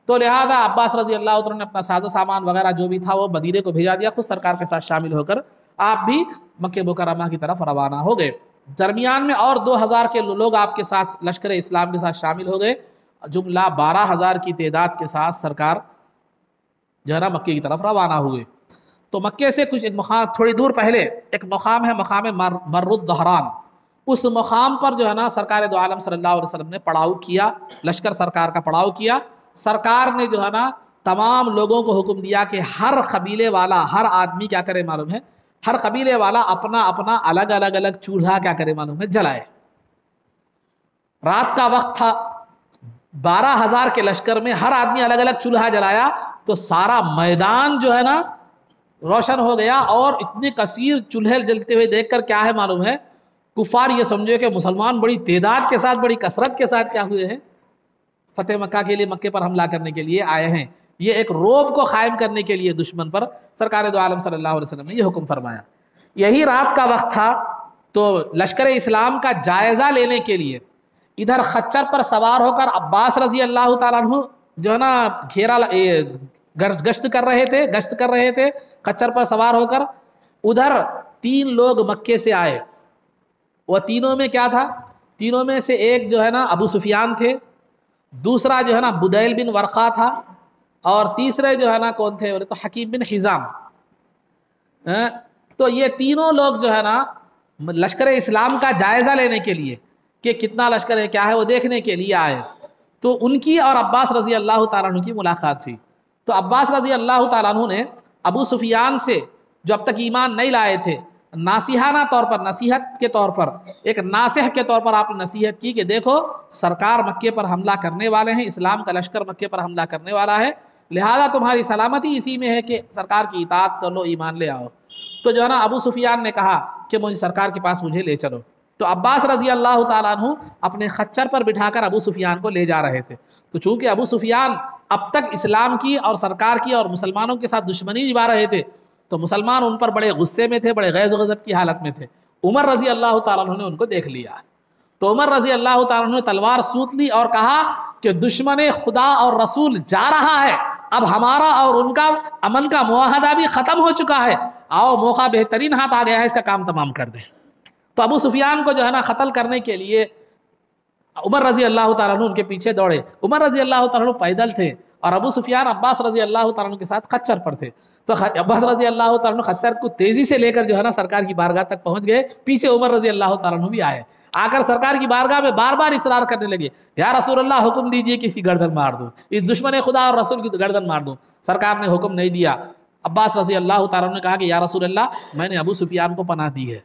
تو لہذا عباس رضی اللہ عنہ نے اپنا ساز و سامان وغیرہ جو بھی تھا وہ مدینے کو بھیجا دیا، خود سرکار کے ساتھ شامل ہو کر آپ بھی مکہ مکرمہ کی طرف روانہ ہو گئے۔ درمیان میں اور 2000 کے لوگ آپ کے ساتھ لشکر اسلام کے ساتھ شامل ہو گئے، جملہ 12,000 کی تعداد کے ساتھ سرکار جو ہے نا مکے کی طرف روانہ ہوئے۔ تو مکے سے کچھ ایک مقام تھوڑی دور پہلے ایک مقام ہے، مقام مر الظہران، اس مقام پر جو ہے نا سرکار دو عالم صلی اللہ علیہ وسلم نے پڑاؤ کیا، لشکر سرکار کا پڑاؤ کیا۔ سرکار نے جو ہے نا تمام لوگوں کو حکم دیا کہ ہر قبیلے والا، ہر آدمی کیا کرے معلوم ہے، ہر قبیلے والا اپنا اپنا الگ الگ چولہا کیا کرے معلوم ہے جلائے۔ رات کا وقت تھا، 12,000 کے لشکر میں ہر آدمی الگ الگ چولہا جلایا تو سارا میدان جو ہے نا روشن ہو گیا، اور اتنے کثیر چولہے جلتے ہوئے دیکھ کر کیا ہے معلوم ہے، کفار یہ سمجھے کہ مسلمان بڑی تعداد کے ساتھ، بڑی کثرت کے ساتھ کیا ہوئے ہیں، فتح مکہ کے لیے، مکے پر حملہ کرنے کے لیے آئے ہیں۔ یہ ایک روب کو قائم کرنے کے لیے دشمن پر سرکار دو عالم صلی اللہ علیہ وسلم نے یہ حکم فرمایا۔ یہی رات کا وقت تھا تو لشکر اسلام کا جائزہ لینے کے لیے ادھر خچر پر سوار ہو کر عباس رضی اللہ تعالیٰ عنہ جو ہے نا گشت کر رہے تھے خچر پر سوار ہو کر۔ ادھر 3 لوگ مکے سے آئے، وہ تینوں میں کیا تھا، تینوں میں سے ایک جو ہے نا ابو سفیان تھے، دوسرا جو ہے نا بدیل بن ورقہ تھا، اور تیسرے جو ہے نا کون تھے بولے تو حکیم بن حزام۔ تو یہ تینوں لوگ جو ہے نا لشکر اسلام کا جائزہ لینے کے لیے کہ کتنا لشکر ہے کیا ہے وہ دیکھنے کے لیے آئے۔ تو ان کی اور عباس رضی اللہ تعالیٰ عنہ کی ملاقات ہوئی۔ تو عباس رضی اللہ تعالیٰ عنہ نے ابو سفیان سے، جو اب تک ایمان نہیں لائے تھے، ناصحانہ طور پر، نصیحت کے طور پر، ایک ناصح کے طور پر آپ نے نصیحت کی کہ دیکھو سرکار مکے پر حملہ کرنے والے ہیں، اسلام کا لشکر مکے پر حملہ کرنے والا ہے، لہذا تمہاری سلامتی اسی میں ہے کہ سرکار کی اطاعت کر لو، ایمان لے آؤ۔ تو جو ہے نا ابو سفیان نے کہا کہ مجھے سرکار کے پاس مجھے لے چلو۔ تو تو عباس رضی اللہ تعالیٰ عنہ اپنے خچر پر بٹھا کر ابو سفیان کو لے جا رہے تھے۔ تو چونکہ ابو سفیان اب تک اسلام کی اور سرکار کی اور مسلمانوں کے ساتھ دشمنی نبھا رہے تھے، تو مسلمان ان پر بڑے غصے میں تھے، بڑے غیظ و غضب کی حالت میں تھے۔ عمر رضی اللہ تعالیٰ عنہ نے ان کو دیکھ لیا، تو عمر رضی اللہ تعالیٰ عنہ نے تلوار سوت لی اور کہا کہ دشمن خدا اور رسول جا رہا ہے، اب ہمارا اور ان کا امن کا معاہدہ بھی ختم ہو چکا ہے، آؤ موقع بہترین ہاتھ آ گیا ہے، اس کا کام تمام کر دیں۔ تو ابو سفیان کو جو ہے نا قتل کرنے کے لیے عمر رضی اللہ تعالیٰ عنہ ان کے پیچھے دوڑے۔ عمر رضی اللہ تعالیٰ عنہ پیدل تھے اور ابو سفیان عباس رضی اللہ تعالیٰ عنہ کے ساتھ خچر پر تھے۔ تو عباس رضی اللہ تعالیٰ عنہ خچر کو تیزی سے لے کر جو ہے نا سرکار کی بارگاہ تک پہنچ گئے، پیچھے عمر رضی اللہ تعالیٰ عنہ بھی آئے، آ کر سرکار کی بارگاہ میں بار بار اصرار کرنے لگے، یا رسول اللہ حکم دیجئے کسی گردن مار دوں، اس دشمن خدا اور رسول کی گردن مار دوں۔ سرکار نے حکم نہیں دیا۔ عباس رضی اللہ تعالیٰ عنہ نے کہا کہ یا رسول اللہ میں نے ابو سفیان کو پناہ دی ہے۔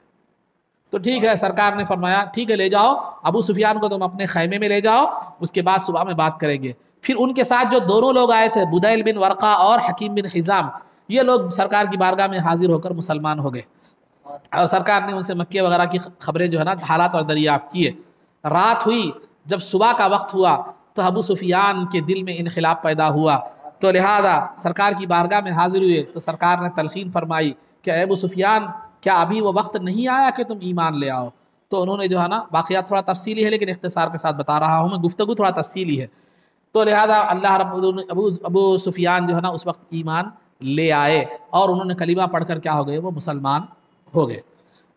تو ٹھیک ہے، سرکار نے فرمایا ٹھیک ہے لے جاؤ، ابو سفیان کو تم اپنے خیمے میں لے جاؤ، اس کے بعد صبح میں بات کریں گے۔ پھر ان کے ساتھ جو دونوں لوگ آئے تھے، بدیل بن ورقہ اور حکیم بن حزام، یہ لوگ سرکار کی بارگاہ میں حاضر ہو کر مسلمان ہو گئے، اور سرکار نے ان سے مکے وغیرہ کی خبریں جو ہے نا حالات اور دریافت کیے۔ رات ہوئی، جب صبح کا وقت ہوا تو ابو سفیان کے دل میں انخلاف پیدا ہوا، تو لہذا سرکار کی بارگاہ میں حاضر ہوئے تو سرکار نے تلقین فرمائی کہ اے ابو سفیان کیا ابھی وہ وقت نہیں آیا کہ تم ایمان لے آؤ؟ تو انہوں نے جو ہے نا واقعات تھوڑا تفصیلی ہے لیکن اختصار کے ساتھ بتا رہا ہوں میں، گفتگو تھوڑا تفصیلی ہے۔ تو لہذا اللہ رب ابو سفیان جو ہے نا اس وقت ایمان لے آئے اور انہوں نے کلمہ پڑھ کر کیا ہو گئے، وہ مسلمان ہو گئے۔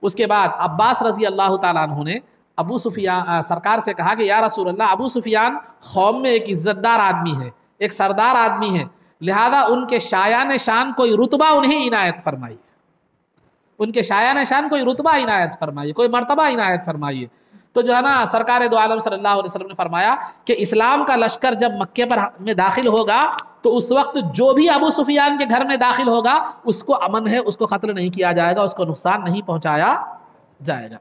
اس کے بعد عباس رضی اللہ تعالیٰ عنہ نے ابو سفیان سرکار سے کہا کہ یا رسول اللہ ابو سفیان قوم میں ایک عزت دار آدمی ہے، ایک سردار آدمی ہے، لہذا ان کے شایان شان کوئی رتبہ انہیں عنایت فرمائیے، ان کے شایان شان کوئی رتبہ عنایت فرمائیے، کوئی مرتبہ عنایت فرمائیے۔ تو جو ہے نا سرکار دو عالم صلی اللہ علیہ وسلم نے فرمایا کہ اسلام کا لشکر جب مکے پر میں داخل ہوگا تو اس وقت جو بھی ابو سفیان کے گھر میں داخل ہوگا اس کو امن ہے، اس کو قتل نہیں کیا جائے گا، اس کو نقصان نہیں پہنچایا جائے گا۔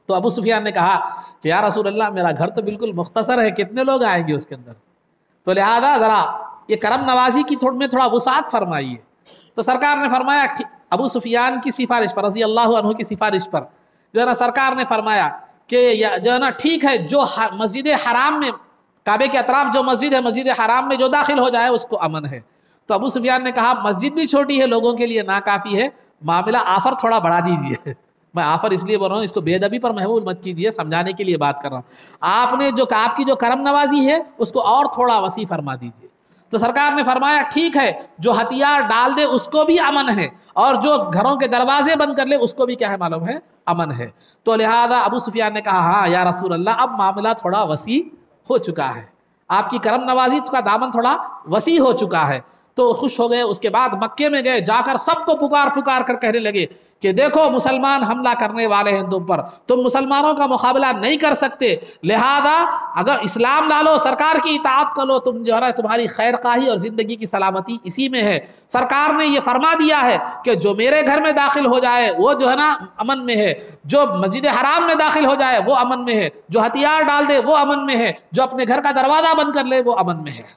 تو ابو سفیان نے کہا کہ یا رسول اللہ میرا گھر تو بالکل مختصر ہے، کتنے لوگ آئیں گے اس کے اندر، تو لہذا ذرا یہ کرم نوازی کی میں تھوڑا وسعت فرمائیے۔ تو سرکار نے فرمایا ابو سفیان کی سفارش پر، رضی اللہ عنہ کی سفارش پر جو ہے نا سرکار نے فرمایا کہ جو ہے نا ٹھیک ہے، جو مسجد حرام میں کعبے کے اطراف جو مسجد ہے، مسجد حرام میں جو داخل ہو جائے اس کو امن ہے۔ تو ابو سفیان نے کہا مسجد بھی چھوٹی ہے، لوگوں کے لیے ناکافی ہے، معاملہ آفر تھوڑا بڑھا دیجئے۔ میں آفر اس لیے بول رہا ہوں، اس کو بے ادبی پر محمول مت کیجئے، سمجھانے کے لیے بات کر رہا ہوں۔ آپ نے جو آپ کی جو کرم نوازی ہے اس کو اور تھوڑا وسیع فرما دیجئے۔ تو سرکار نے فرمایا ٹھیک ہے، جو ہتھیار ڈال دے اس کو بھی امن ہے، اور جو گھروں کے دروازے بند کر لے اس کو بھی کیا ہے معلوم ہے، امن ہے۔ تو لہذا ابو سفیان نے کہا ہاں یا رسول اللہ اب معاملہ تھوڑا وسیع ہو چکا ہے، آپ کی کرم نوازی کا دامن تھوڑا وسیع ہو چکا ہے۔ تو خوش ہو گئے۔ اس کے بعد مکے میں گئے، جا کر سب کو پکار کر کہنے لگے کہ دیکھو مسلمان حملہ کرنے والے ہیں تم پر، تم مسلمانوں کا مقابلہ نہیں کر سکتے، لہذا اگر اسلام ڈالو، سرکار کی اطاعت کرو، تم جو ہے نا تمہاری خیر خواہی اور زندگی کی سلامتی اسی میں ہے۔ سرکار نے یہ فرما دیا ہے کہ جو میرے گھر میں داخل ہو جائے وہ جو ہے نا امن میں ہے، جو مسجد حرام میں داخل ہو جائے وہ امن میں ہے، جو ہتھیار ڈال دے وہ امن میں ہے، جو اپنے گھر کا دروازہ بند کر لے وہ امن میں ہے۔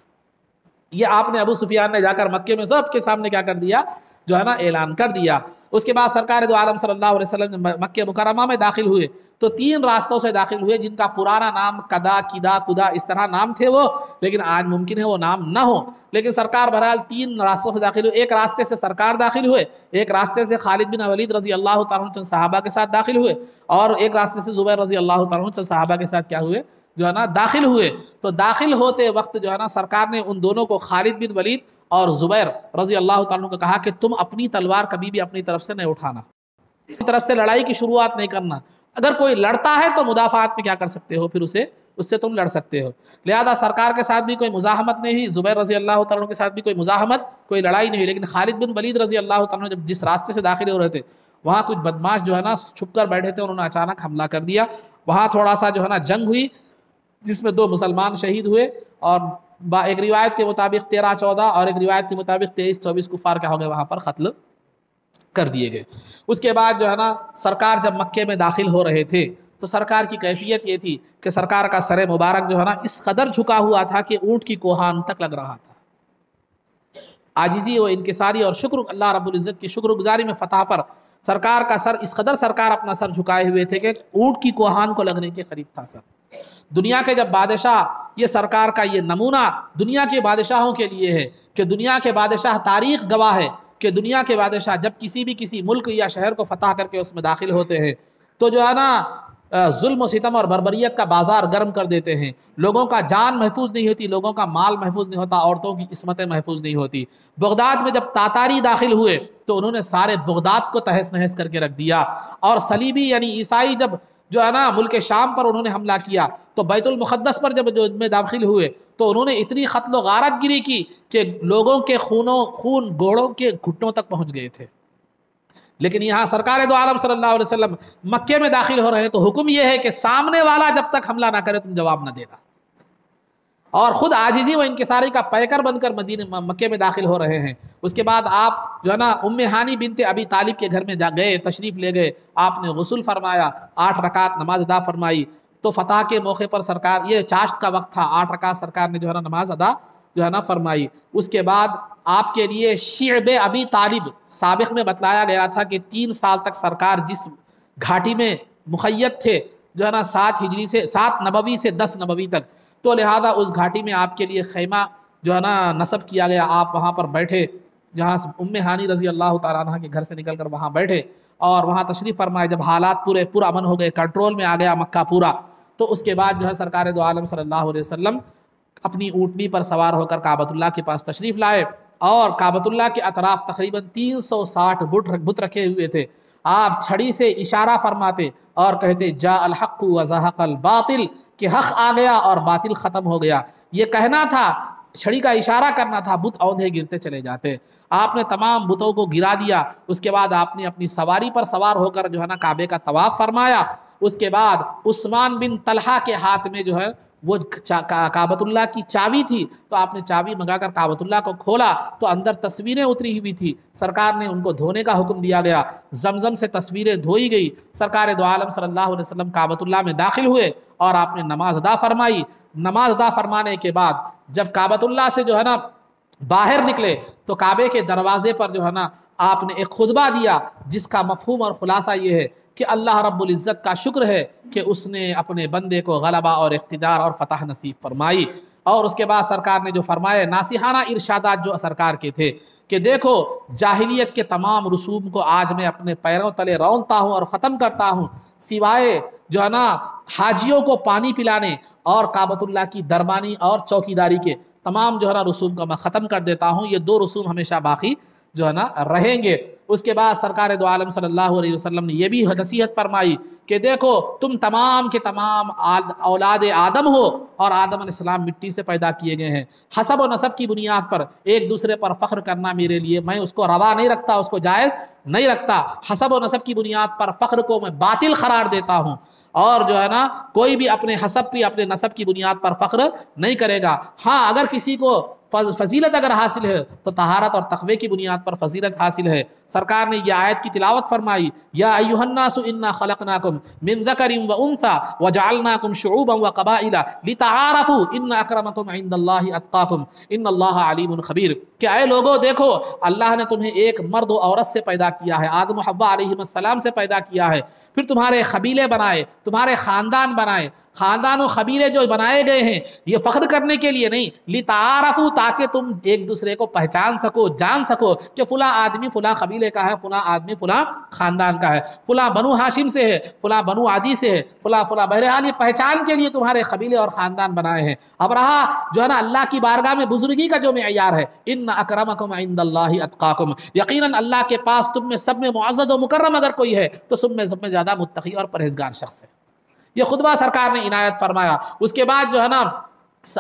یہ آپ نے ابو سفیان نے جا کر مکے میں سب کے سامنے کیا کر دیا، جو ہے نا اعلان کر دیا۔ اس کے بعد سرکار دو عالم صلی اللہ علیہ وسلم مکہ مکرمہ میں داخل ہوئے تو 3 راستوں سے داخل ہوئے، جن کا پرانا نام کدا، کدا، کدا اس طرح نام تھے وہ، لیکن آج ممکن ہے وہ نام نہ ہو، لیکن سرکار بہرحال 3 راستوں سے داخل ہوئے۔ ایک راستے سے سرکار داخل ہوئے، ایک راستے سے خالد بن ولید رضی اللہ تعالیٰ عنہ چند صحابہ کے ساتھ داخل ہوئے، اور ایک راستے سے زبیر رضی اللہ تعالیٰ عنہ چند صحابہ کے ساتھ کیا ہوئے، جو ہے نا داخل ہوئے۔ تو داخل ہوتے وقت جو ہے نا سرکار نے ان دونوں کو، خالد بن ولید اور زبیر رضی اللہ تعالیٰ عنہ کو کہا کہ تم اپنی تلوار کبھی بھی اپنی طرف سے نہیں اٹھانا، اپنی طرف سے لڑائی کی شروعات نہیں کرنا، اگر کوئی لڑتا ہے تو مدافعات میں کیا کر سکتے ہو، پھر اس سے تم لڑ سکتے ہو۔ لہذا سرکار کے ساتھ بھی کوئی مزاحمت نہیں ہوئی، زبیر رضی اللہ تعالیٰ عنہ کے ساتھ بھی کوئی مزاحمت، کوئی لڑائی نہیں ہوئی، لیکن خالد بن ولید رضی اللہ تعالیٰ عنہ جب جس راستے سے داخل ہو رہے تھے وہاں کچھ بدماش جو ہے نا چھپ کر بیٹھے تھے، انہوں نے اچانک حملہ کر دیا، وہاں تھوڑا سا جو ہے نا جنگ ہوئی جس میں 2 مسلمان شہید ہوئے، اور ایک روایت کے مطابق 13-14 اور ایک روایت کے مطابق 23-24 کفار کیا ہو گئے، وہاں پر قتل کر دیے گئے۔ اس کے بعد جو ہے نا سرکار جب مکے میں داخل ہو رہے تھے تو سرکار کی کیفیت یہ تھی کہ سرکار کا سر مبارک جو ہے نا اس قدر جھکا ہوا تھا کہ اونٹ کی کوہان تک لگ رہا تھا۔ عاجزی و انکساری اور شکر، اللہ رب العزت کی شکر گزاری میں فتح پر سرکار کا سر اس قدر سرکار اپنا سر جھکائے ہوئے تھے کہ اونٹ کی کوہان کو لگنے کے قریب تھا سر۔ دنیا کے جب بادشاہ، یہ سرکار کا یہ نمونہ دنیا کے بادشاہوں کے لیے ہے کہ دنیا کے بادشاہ، تاریخ گواہ ہے کہ دنیا کے بادشاہ جب کسی ملک یا شہر کو فتح کر کے اس میں داخل ہوتے ہیں تو جو ہے نا ظلم و ستم اور بربریت کا بازار گرم کر دیتے ہیں، لوگوں کا جان محفوظ نہیں ہوتی، لوگوں کا مال محفوظ نہیں ہوتا، عورتوں کی عصمتیں محفوظ نہیں ہوتی۔ بغداد میں جب تاتاری داخل ہوئے تو انہوں نے سارے بغداد کو تہس نہس کر کے رکھ دیا، اور صلیبی یعنی عیسائی جب جو ہے نا ملک شام پر انہوں نے حملہ کیا تو بیت المقدس پر جب جو میں داخل ہوئے تو انہوں نے اتنی قتل و غارت گری کی کہ لوگوں کے خون گھوڑوں کے گھٹنوں تک پہنچ گئے تھے۔ لیکن یہاں سرکار دو عالم صلی اللہ علیہ وسلم مکے میں داخل ہو رہے ہیں تو حکم یہ ہے کہ سامنے والا جب تک حملہ نہ کرے تم جواب نہ دینا، اور خود عاجزی و انکساری کا پیکر بن کر مکے میں داخل ہو رہے ہیں۔ اس کے بعد آپ جو ہے نا ام ہانی بنت ابی طالب کے گھر میں گئے، تشریف لے گئے، آپ نے غسل فرمایا، 8 رکعت نماز ادا فرمائی۔ تو فتح کے موقع پر سرکار، یہ چاشت کا وقت تھا، 8 رکعت سرکار نے جو ہے نا نماز ادا جو ہے نا فرمائی۔ اس کے بعد آپ کے لیے شعب ابی طالب، سابق میں بتلایا گیا تھا کہ 3 سال تک سرکار جس گھاٹی میں مخیت تھے جو ہے نا 7 نبوی سے 10 نبوی تک، تو لہذا اس گھاٹی میں آپ کے لیے خیمہ جو ہے نا نصب کیا گیا، آپ وہاں پر بیٹھے، جہاں ام ہانی رضی اللہ تعالیٰ عنہ کے گھر سے نکل کر وہاں بیٹھے اور وہاں تشریف فرمائے۔ جب حالات پورا امن ہو گئے، کنٹرول میں آ گیا مکہ پورا، تو اس کے بعد جو ہے سرکار دو عالم صلی اللہ علیہ وسلم اپنی اونٹنی پر سوار ہو کر کعبۃ اللہ کے پاس تشریف لائے، اور کعبۃ اللہ کے اطراف تقریباً 360 بت رکھے ہوئے تھے۔ آپ چھڑی سے اشارہ فرماتے اور کہتے جاء الحق وزهق الباطل، کہ حق آ گیا اور باطل ختم ہو گیا۔ یہ کہنا تھا، چھڑی کا اشارہ کرنا تھا، بت اوندھے گرتے چلے جاتے۔ آپ نے تمام بتوں کو گرا دیا۔ اس کے بعد آپ نے اپنی سواری پر سوار ہو کر جو ہے نا کعبے کا طواف فرمایا۔ اس کے بعد عثمان بن طلحہ کے ہاتھ میں جو ہے وہ کعبۃ اللہ کی چابی تھی، تو آپ نے چابی منگا کر کعبۃ اللہ کو کھولا تو اندر تصویریں اتری ہوئی تھی، سرکار نے ان کو دھونے کا حکم دیا گیا، زمزم سے تصویریں دھوئی گئی۔ سرکار دو عالم صلی اللہ علیہ وسلم کعبۃ اللہ میں داخل ہوئے اور آپ نے نماز ادا فرمائی۔ نماز ادا فرمانے کے بعد جب کعبۃ اللہ سے جو ہے نا باہر نکلے تو کعبے کے دروازے پر جو ہے نا آپ نے ایک خطبہ دیا، جس کا مفہوم اور خلاصہ یہ ہے کہ اللہ رب العزت کا شکر ہے کہ اس نے اپنے بندے کو غلبہ اور اقتدار اور فتح نصیب فرمائی۔ اور اس کے بعد سرکار نے جو فرمایا، ناصحانہ ارشادات جو سرکار کے تھے کہ دیکھو جاہلیت کے تمام رسوم کو آج میں اپنے پیروں تلے رونتا ہوں اور ختم کرتا ہوں، سوائے جو ہے نا حاجیوں کو پانی پلانے اور کعبۃ اللہ کی دربانی اور چوکیداری کے تمام جو ہے نا رسوم کو میں ختم کر دیتا ہوں۔ یہ 2 رسوم ہمیشہ باقی جو ہے نا رہیں گے۔ اس کے بعد سرکار دو عالم صلی اللہ علیہ وسلم نے یہ بھی نصیحت فرمائی کہ دیکھو تم تمام کے تمام اولاد آدم ہو، اور آدم علیہ السلام مٹی سے پیدا کیے گئے ہیں۔ حسب و نسب کی بنیاد پر ایک دوسرے پر فخر کرنا میرے لیے، میں اس کو روا نہیں رکھتا، اس کو جائز نہیں رکھتا۔ حسب و نسب کی بنیاد پر فخر کو میں باطل قرار دیتا ہوں، اور جو ہے نا کوئی بھی اپنے حسب کی، اپنے نسب کی بنیاد پر فخر نہیں کرے گا۔ ہاں اگر کسی کو فضیلت اگر حاصل ہے تو طہارت اور تقوی کی بنیاد پر فضیلت حاصل ہے۔ سرکار نے یہ آیت کی تلاوت فرمائی، یا ایھا الناس انا خلقناکم من ذکر و انثی وجعلناکم شعوبا وقبائل لتعارفوا ان اکرمکم عند اللہ اتقاکم ان اللہ علیم خبیر، کہ اے لوگوں دیکھو اللہ نے تمہیں ایک مرد و عورت سے پیدا کیا ہے، آدم و حوا علیہ السلام سے پیدا کیا ہے، پھر تمہارے قبیلے بنائے، تمہارے خاندان بنائے۔ خاندان و قبیلے جو بنائے گئے ہیں یہ فخر کرنے کے لیے نہیں، لتعارفوا، تاکہ تم ایک دوسرے کو پہچان سکو، جان سکو کہ فلاں آدمی فلاں قبیلے کا ہے، فلاں آدمی فلاں خاندان کا ہے، فلاں بنو ہاشم سے ہے، فلاں بنو عدی سے ہے، فلاں بہرحال یہ پہچان کے لیے تمہارے قبیلے اور خاندان بنائے ہیں۔ اب رہا جو ہے نا اللہ کی بارگاہ میں بزرگی کا جو معیار ہے، ان اکرمکم عند اللہ اتقاکم، یقیناً اللہ کے پاس تم میں سب میں معزز و مکرم اگر کوئی ہے تو سب میں زیادہ متقی اور پرہیزگار شخص ہے۔ یہ خطبہ سرکار نے عنایت فرمایا۔ اس کے بعد جو ہے نا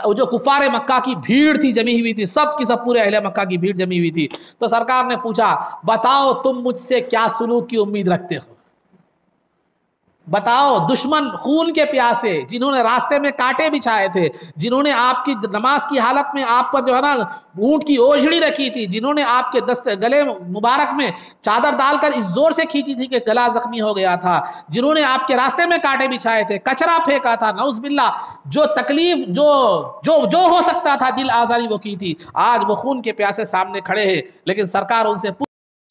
جو کفار مکہ کی بھیڑ تھی جمی ہوئی تھی، سب کی سب پورے اہل مکہ کی بھیڑ جمی ہوئی تھی، تو سرکار نے پوچھا بتاؤ تم مجھ سے کیا سلوک کی امید رکھتے ہو؟ بتاؤ دشمن خون کے پیاسے جنہوں نے راستے میں کانٹے بچھائے تھے، جنہوں نے آپ کی نماز کی حالت میں آپ پر جو ہے نا اونٹ کی اوجھڑی رکھی تھی، جنہوں نے آپ کے گلے مبارک میں چادر ڈال کر اس زور سے کھینچی تھی کہ گلا زخمی ہو گیا تھا، جنہوں نے آپ کے راستے میں کانٹے بچھائے تھے، کچرا پھینکا تھا، نعوذ باللہ جو تکلیف جو ہو سکتا تھا دل آزاری وہ کی تھی، آج وہ خون کے پیاسے سامنے کھڑے ہیں، لیکن سرکار ان سے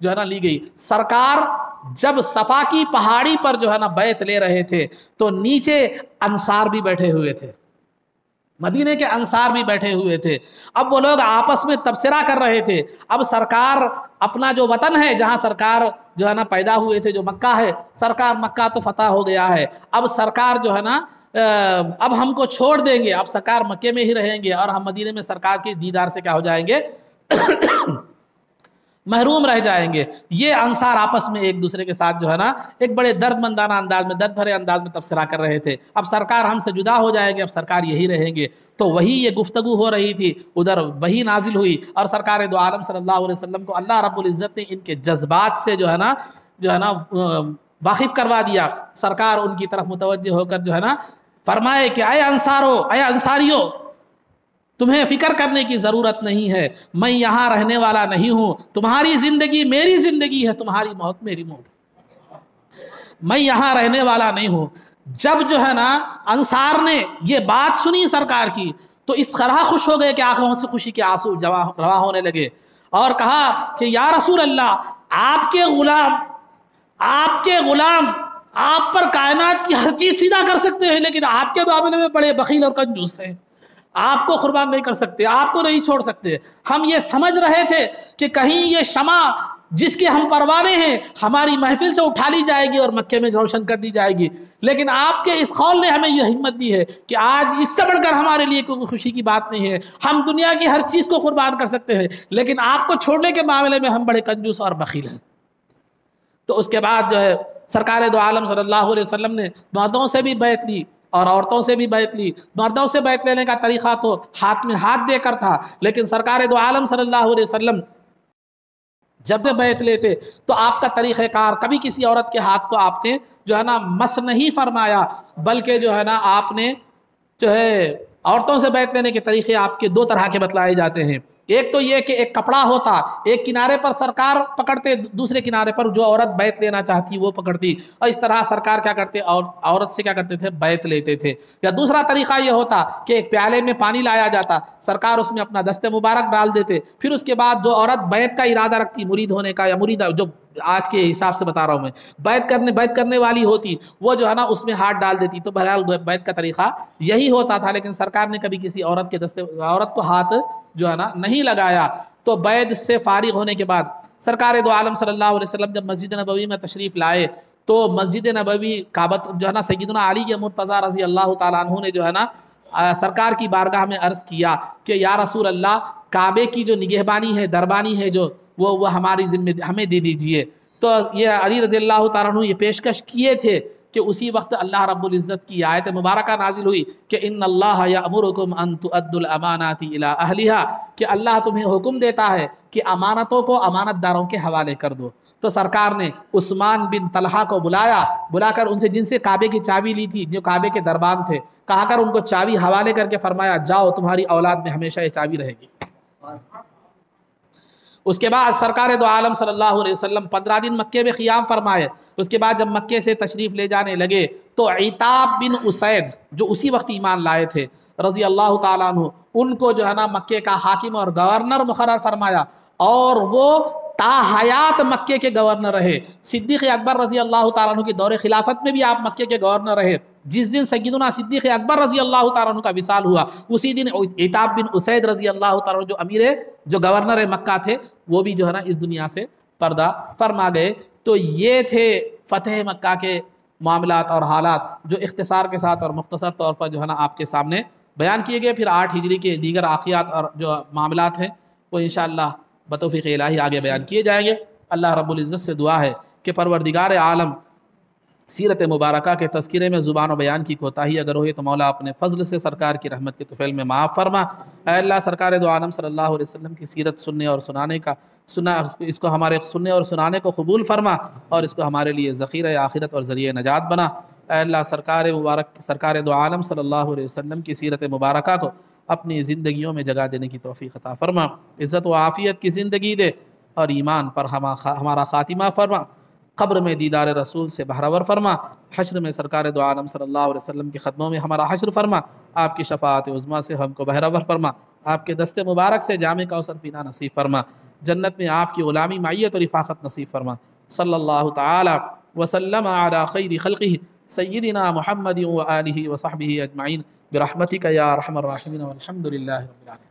جو ہے نا لی گئی۔ سرکار جب صفا کی پہاڑی پر جو ہے نا بیعت لے رہے تھے تو نیچے انصار بھی بیٹھے ہوئے تھے، مدینے کے انصار بھی بیٹھے ہوئے تھے۔ اب وہ لوگ آپس میں تبصرہ کر رہے تھے۔ اب سرکار اپنا جو وطن ہے جہاں سرکار جو ہے نا پیدا ہوئے تھے، جو مکہ ہے، سرکار مکہ تو فتح ہو گیا ہے، اب سرکار جو ہے نا اب ہم کو چھوڑ دیں گے، اب سرکار مکے میں ہی رہیں گے اور ہم مدینے میں سرکار کے دیدار سے کیا ہو جائیں گے محروم رہ جائیں گے۔ یہ انصار آپس میں ایک دوسرے کے ساتھ جو ہے نا ایک بڑے درد مندانہ انداز میں، درد بھرے انداز میں تبصرہ کر رہے تھے۔ اب سرکار ہم سے جدا ہو جائے گے، اب سرکار یہی رہیں گے۔ تو وہی یہ گفتگو ہو رہی تھی، ادھر وہی نازل ہوئی اور سرکار دو عالم صلی اللہ علیہ وسلم کو اللہ رب العزت نے ان کے جذبات سے جو ہے نا واقف کروا دیا۔ سرکار ان کی طرف متوجہ ہو کر جو ہے نا فرمائے کہ اے انصارو، اے انصاریو، تمہیں فکر کرنے کی ضرورت نہیں ہے، میں یہاں رہنے والا نہیں ہوں، تمہاری زندگی میری زندگی ہے، تمہاری موت میری موت ہے، میں یہاں رہنے والا نہیں ہوں۔ جب جو ہے نا انصار نے یہ بات سنی سرکار کی تو اس طرح خوش ہو گئے کہ آنکھوں سے خوشی کے آنسو رواں ہونے لگے اور کہا کہ یا رسول اللہ، آپ کے غلام آپ پر کائنات کی ہر چیز فدا کر سکتے ہیں، لیکن آپ کے معاملے میں بڑے بخیل اور کنجوس ہیں، آپ کو قربان نہیں کر سکتے، آپ کو نہیں چھوڑ سکتے۔ ہم یہ سمجھ رہے تھے کہ کہیں یہ شمع جس کے ہم پروانے ہیں ہماری محفل سے اٹھا لی جائے گی اور مکے میں روشن کر دی جائے گی، لیکن آپ کے اس قول نے ہمیں یہ ہمت دی ہے کہ آج اس سے بڑھ کر ہمارے لیے کوئی خوشی کی بات نہیں ہے، ہم دنیا کی ہر چیز کو قربان کر سکتے ہیں، لیکن آپ کو چھوڑنے کے معاملے میں ہم بڑے کنجوس اور بخیل ہیں۔ تو اس کے بعد جو ہے سرکار دو عالم صلی اللہ علیہ وسلم نے مردوں سے بھی بیعت لی اور عورتوں سے بھی بیعت لی۔ مردوں سے بیعت لینے کا طریقہ تو ہاتھ میں ہاتھ دے کر تھا، لیکن سرکار دو عالم صلی اللہ علیہ وسلم جب بھی بیعت لیتے تو آپ کا طریقہ کار کبھی کسی عورت کے ہاتھ کو آپ نے جو ہے نا مس نہیں فرمایا، بلکہ جو ہے نا آپ نے جو ہے عورتوں سے بیعت لینے کے طریقے آپ کے دو طرح کے بتلائے جاتے ہیں۔ ایک تو یہ کہ ایک کپڑا ہوتا، ایک کنارے پر سرکار پکڑتے، دوسرے کنارے پر جو عورت بیعت لینا چاہتی وہ پکڑتی، اور اس طرح سرکار کیا کرتے اور عورت سے کیا کرتے تھے، بیعت لیتے تھے۔ یا دوسرا طریقہ یہ ہوتا کہ ایک پیالے میں پانی لایا جاتا، سرکار اس میں اپنا دست مبارک ڈال دیتے، پھر اس کے بعد جو عورت بیعت کا ارادہ رکھتی، مرید ہونے کا یا مرید جو آج کے حساب سے بتا رہا ہوں میں، بیعت کرنے والی ہوتی، وہ جو ہے نا اس میں ہاتھ ڈال دیتی۔ تو بہرحال بیعت کا طریقہ یہی ہوتا تھا، لیکن سرکار نے کبھی کسی عورت کو ہاتھ جو ہے نا نہیں لگایا۔ تو بیعت سے فارغ ہونے کے بعد سرکار دو عالم صلی اللہ علیہ وسلم جب مسجد نبوی میں تشریف لائے تو مسجد نبوی کعبۃ جو ہے نا سیدنا علی مرتضیٰ رضی اللہ تعالیٰ عنہ نے جو ہے نا سرکار کی بارگاہ میں عرض کیا کہ یا رسول اللہ، کعبے کی جو نگہبانی ہے، دربانی ہے جو وہ ہماری ذمہ ہمیں دے دیجئے۔ تو یہ علی رضی اللہ تعالیٰ عنہ یہ پیشکش کیے تھے کہ اسی وقت اللہ رب العزت کی آیت مبارکہ نازل ہوئی کہ ان اللہ یأمرکم ان تؤدوا الامانات الی اہلہا، کہ اللہ تمہیں حکم دیتا ہے کہ امانتوں کو امانت داروں کے حوالے کر دو۔ تو سرکار نے عثمان بن طلحہ کو بلا کر ان سے جن سے کعبے کی چابی لی تھی، جو کعبے کے دربان تھے، کہا کر ان کو چابی حوالے کر کے فرمایا جاؤ، تمہاری اولاد میں ہمیشہ یہ چابی رہے گی۔ اس کے بعد سرکار دو عالم صلی اللہ علیہ وسلم 15 دن مکے میں قیام فرمائے۔ اس کے بعد جب مکے سے تشریف لے جانے لگے تو عتاب بن اسید جو اسی وقت ایمان لائے تھے رضی اللہ تعالیٰ عنہ، ان کو جو ہے نا مکے کا حاکم اور گورنر مقرر فرمایا، اور وہ تا حیات مکے کے گورنر رہے۔ صدیق اکبر رضی اللہ تعالیٰ عنہ کی دور خلافت میں بھی آپ مکے کے گورنر رہے۔ جس دن سیدنا صدیق اکبر رضی اللہ تعالیٰ عنہ کا وصال ہوا، اسی دن عتاب بن اسید رضی اللہ تعالیٰ عنہ جو گورنر مکہ تھے، وہ بھی جو ہے نا اس دنیا سے پردہ فرما گئے۔ تو یہ تھے فتح مکہ کے معاملات اور حالات جو اختصار کے ساتھ اور مختصر طور پر جو ہے نا آپ کے سامنے بیان کیے گئے۔ پھر 8 ہجری کے دیگر واقعات اور جو معاملات ہیں وہ انشاءاللہ بتوفیق الہی آگے بیان کیے جائیں گے۔ اللہ رب العزت سے دعا ہے کہ پروردگار عالم سیرت مبارکہ کے تذکرے میں زبان و بیان کی کوتاہی اگر ہوئی تو مولا اپنے فضل سے سرکار کی رحمت کے طفیل میں معاف فرما۔ اے اللہ، سرکار دو عالم صلی اللہ علیہ وسلم کی سیرت سننے اور سنانے اس کو ہمارے سننے اور سنانے کو قبول فرما، اور اس کو ہمارے لیے ذخیرہ آخرت اور ذریعہ نجات بنا۔ اے اللہ، سرکار دو عالم صلی اللہ علیہ وسلم کی سیرت مبارکہ کو اپنی زندگیوں میں جگہ دینے کی توفیق عطا فرما، عزت و عافیت کی زندگی دے اور ایمان پر ہمارا خاتمہ فرما، قبر میں دیدار رسول سے بہرور فرما، حشر میں سرکار دو عالم صلی اللہ علیہ وسلم کے قدموں میں ہمارا حشر فرما، آپ کی شفاعت عظمیٰ سے ہم کو بہرور فرما۔ آپ کے دست مبارک سے جام کوثر پینا نصیب فرما، جنت میں آپ کی غلامی معیت اور رفاقت نصیب فرما۔ صلی اللہ تعالی وسلم علی خیر خلقہ سیدنا محمد و آلہ و صحبہ اجمعین برحمتک یا ارحم الراحمین والحمد للہ رب العالمین۔